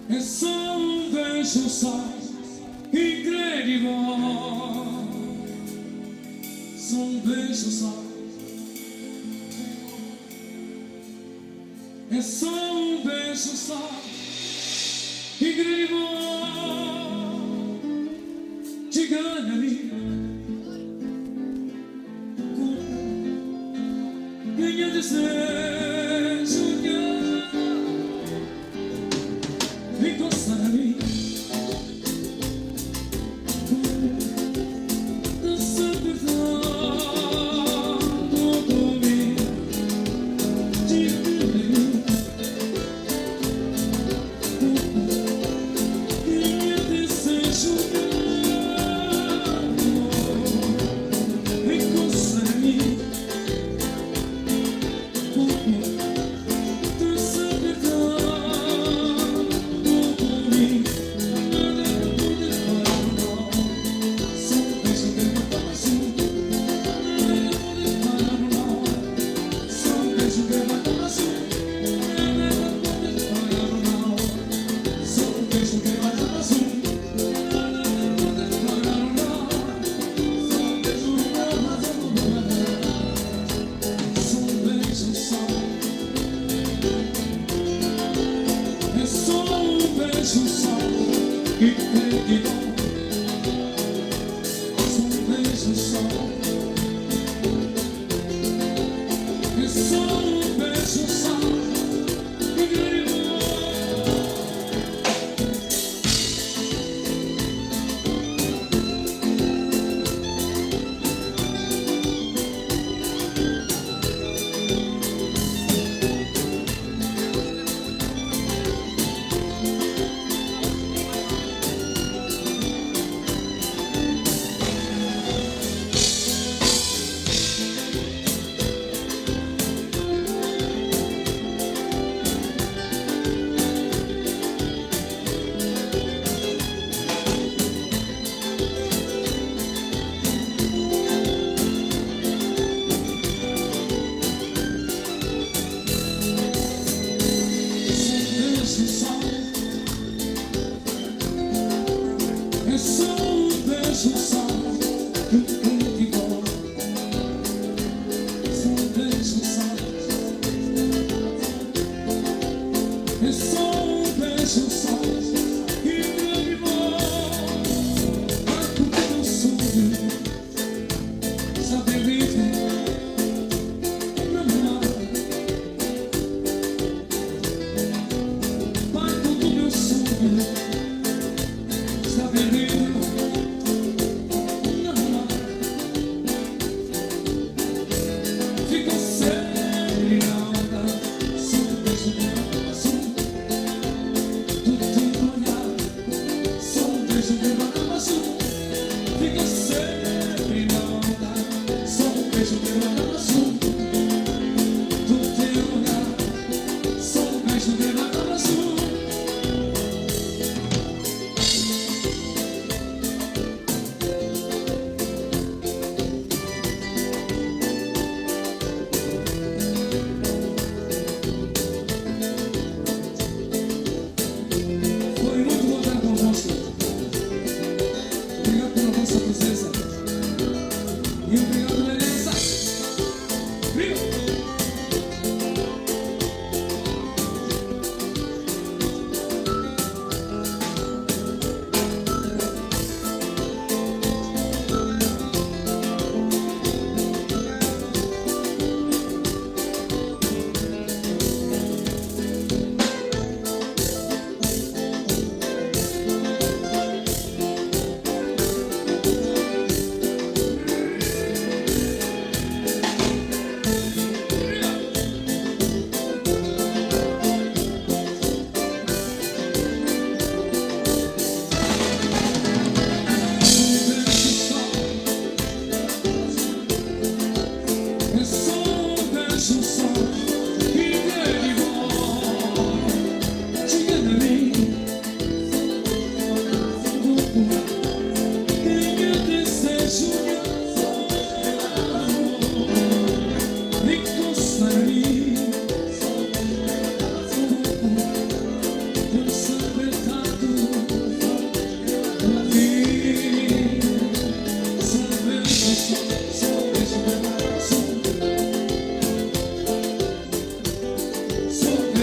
É só um beijo só, incrível. Só um beijo só. É só um beijo só, incrível. Te ganharei. Minha desejo que encosta na mim. Dança perdão comigo. Te ganharei. Minha desejo que encosta na mim.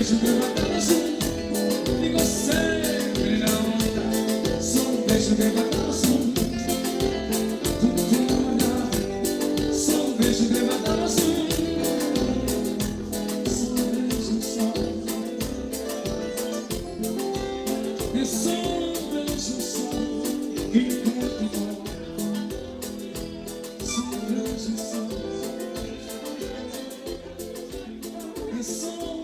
beijo que mata azul. Digo sempre na onda, só beijo que mata azul. Tudo na olhar, só beijo que mata azul. Só beijo só. É só beijo só. Que muito bom. Só beijo só. É só